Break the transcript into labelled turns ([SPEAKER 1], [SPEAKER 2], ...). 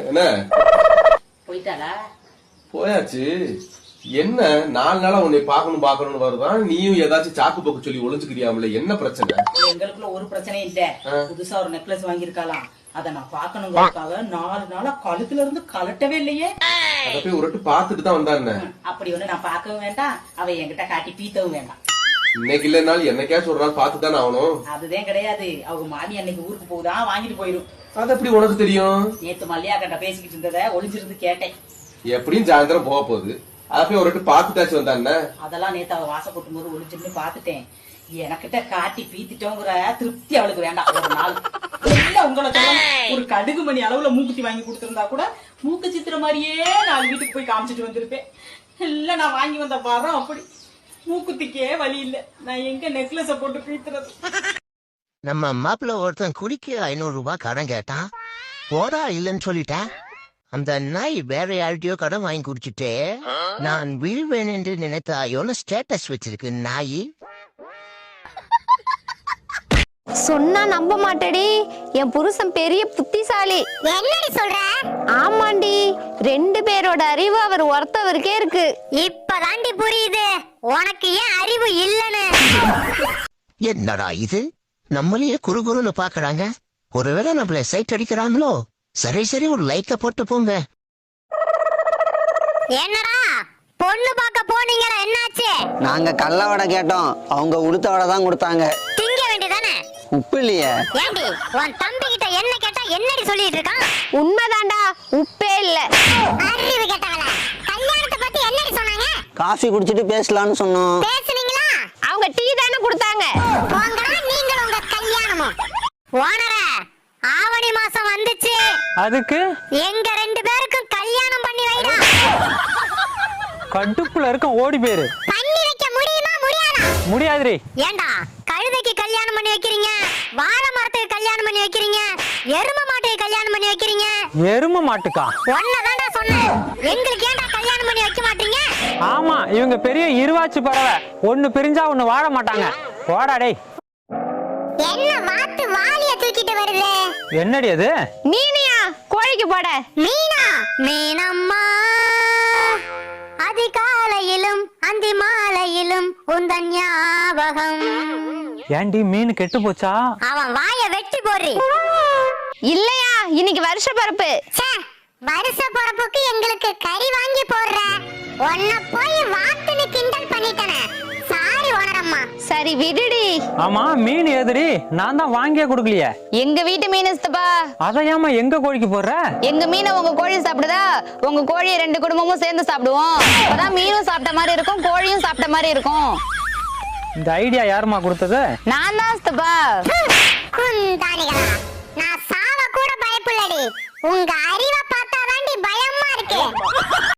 [SPEAKER 1] என்ன
[SPEAKER 2] போயிட்டாளா?
[SPEAKER 1] போயாச்சு. என்ன 4 நாளா உன்னை பாக்கணும்னு வருதான், நீயும் ஏதாச்சும் சாக்கு போக்கு சொல்லி ஒளிஞ்சுக்கிறியாமல, என்ன பிரச்சனை?
[SPEAKER 2] எங்களுக்குள்ள ஒரு பிரச்சனையும் இல்ல. புதுசா ஒரு நெக்லஸ் வாங்கியிருக்காளாம், அத நான் பாக்கணுங்கிறதுக்காக 4 நாளா கழுத்துல இருந்து கலட்டவே இல்லையே.
[SPEAKER 1] அத போய் ஒரு பாத்துட்டு தான் வந்தானே.
[SPEAKER 2] அப்படி ஒண்ணு நான் பாக்கவும் வேண்டாம், அவ என்கிட்ட காட்டி பீத்தவும் வேண்டாம்.
[SPEAKER 1] இன்னைக்கு இல்லனாலும் என்னைக்காச்சும் ஒரு நாள் பாத்துதானே ஆகணும். அதுதான்
[SPEAKER 2] கிடையாது, அவங்க மாமி அன்னைக்கு ஊருக்கு போகுதான், வாங்கிட்டு போயிரும்.
[SPEAKER 1] அது எப்படி உனக்கு தெரியும்?
[SPEAKER 2] நேத்து மல்லியா கிட்ட பேசிக்கிட்டு இருந்தத ஒளிஞ்சிருந்து கேட்டேன்.
[SPEAKER 1] எப்படியும் சாயந்தரம் போக போகுது, அத போய் ஒரு பாத்துட்டாச்சு வந்தானே.
[SPEAKER 2] அதெல்லாம் நேத்து அவ வாச கொட்டும் போது ஒளிஞ்சிருந்து பாத்துட்டேன். எனக்கிட்ட காட்டி பீத்திட்டோங்கிற திருப்தி அவளுக்கு வேண்டாம். ஒரு நாள் உங்களை ஒரு கடுகு மணி அளவுல மூக்குத்தி வாங்கி கொடுத்திருந்தா கூட மூக்கு சித்திர மாதிரியே 4 வீட்டுக்கு போய் காமிச்சிட்டு வந்திருப்பேன். இல்ல நான் வாங்கி வந்த பாரு அப்படி மூக்குத்திக்கே வழி இல்ல, நான் எங்க நெக்லஸ போட்டு பீத்துறது.
[SPEAKER 3] நம்ம மாப்பிள்ள ஒருத்தன் குடிக்க 500 ரூபாய் கடன் கேட்டான், போடா இல்லன்னு சொல்லிட்டேன். அந்த நாய் வேற யார்கிட்டயோ கடன் வாங்கி குடிச்சிட்டு நான் விழுவேன் என்று நினைத்தாயோன்னு ஸ்டேட்டஸ் வச்சிருக்கு நாய்.
[SPEAKER 4] சொன்னா நம்ப மாட்டடி, என் புருஷன் பெரிய புத்திசாலி.
[SPEAKER 5] என்னடி சொல்ற?
[SPEAKER 4] ஆமாண்டி, 2 பேரோட அறிவு அவர் ஒருத்தவருக்கே இருக்கு.
[SPEAKER 5] இப்பதாண்டி புரியுது உனக்கு ஏன் அறிவு இல்லன்னு.
[SPEAKER 3] என்னடா இது, நம்மளையே குறுகுறுன்னு பாக்குறாங்க. ஒருவேளை நம்மள சைட் அடிக்கிறாங்களோ? சரி ஒரு லைக்க போட்டு போங்க.
[SPEAKER 5] என்னடா பொண்ணு பார்க்க போனீங்களா, என்னாச்சு?
[SPEAKER 6] நாங்க கள்ள வடை கேட்டோம், அவங்க உளுத்த வடை தான் கொடுத்தாங்க.
[SPEAKER 5] திங்க வேண்டியதானே?
[SPEAKER 6] உப்பு இல்லையே.
[SPEAKER 5] ஏண்டி உன் தம்பி கிட்ட என்ன கேட்டா என்னடி சொல்லிட்டு இருக்கான்?
[SPEAKER 4] உண்மைதான்டா, உப்பே இல்ல.
[SPEAKER 5] அறிவு கேட்டவள, கல்யாணத்தை பத்தி என்னடி சொன்னாங்க?
[SPEAKER 6] காஃபி குடிச்சிட்டு பேசலாம்னு சொன்னோம்.
[SPEAKER 5] பேசுனீங்களா?
[SPEAKER 4] அவங்க டீ தானே கொடுத்தாங்க.
[SPEAKER 5] போங்கடா நீங்களும் உங்க கல்யாணமும். ஓனரே, ஆவணி மாசம் வந்துச்சு,
[SPEAKER 7] அதுக்கு
[SPEAKER 5] எங்க 2 பேருக்கும் கல்யாணம் பண்ணி வைடா.
[SPEAKER 7] கடுப்புல இருக்க ஓடி பேரு.
[SPEAKER 5] பண்ணி வைக்க முடியுமா முடியாதா?
[SPEAKER 7] முடியாதுரி.
[SPEAKER 5] ஏண்டா கழுதைக்கு கல்யாணம் பண்ணி வைக்கிறீங்க, வாழை மரத்துக்கு கல்யாணம் பண்ணி வைக்கிறீங்க, எரும மாட்டுக்கு கல்யாணம் பண்ணி வைக்கிறீங்க.
[SPEAKER 7] எரும மாட்டுக்கா?
[SPEAKER 5] ஒன்னதான்டா சொன்னேன், எங்களுக்கு ஏண்டா கல்யாணம் பண்ணி வைக்க மாட்டீங்க?
[SPEAKER 7] ஆமா, இவங்க பெரிய இருவாச்சு பறவை, ஒண்ணு பிரிஞ்சா ஒண்ணு வாழ மாட்டாங்க. போடா டேய்.
[SPEAKER 5] என்ன வாத்து வாளிய தூக்கிட்டு வருது?
[SPEAKER 7] என்னடி அது?
[SPEAKER 4] மீனியா, கோழிக்கு போட.
[SPEAKER 5] மீனா? மீனம்மா அதிகாலையிலும் அந்தி மாலையிலும் உந்தன் ஞாபகம்.
[SPEAKER 7] ஏண்டி மீன் கெட்டு போச்சா?
[SPEAKER 5] அவன் வாய வெட்டி போடுறி.
[SPEAKER 4] இல்லையா, இன்னைக்கு வருஷ பரப்பு.
[SPEAKER 5] வருஷ பொறப்புக்கு எங்களுக்கு கறி வாங்கி போடுற, உன்ன போய் வாத்துன்னு கிண்டல் பண்ணிட்டனே, சாரி ஓனரம்மா.
[SPEAKER 4] சரி விடுடி.
[SPEAKER 7] ஆமா, மீன் ஏதுடி? நான் தான் வாங்கியே கொடுக்கலையே.
[SPEAKER 4] எங்க வீட்டு மீன் சித்தப்பா.
[SPEAKER 7] அதையாம எங்க கோழிக்கு போடுற?
[SPEAKER 4] எங்க மீனை உங்க கோழி சாப்பிடுதா, உங்க கோழியை 2 குடும்பமும் சேர்ந்து சாப்பிடுவோம். அப்பதான் மீனும் சாப்பிட்ட மாதிரி இருக்கும், கோழியும் சாப்பிட்ட மாதிரி இருக்கும்.
[SPEAKER 7] இந்த ஐடியா யாருமா கொடுத்தது?
[SPEAKER 4] நான் தான் சித்தப்பா.
[SPEAKER 5] குந்தாணிகளா, நான் சாவ கூட பயப்படலடி, உங்க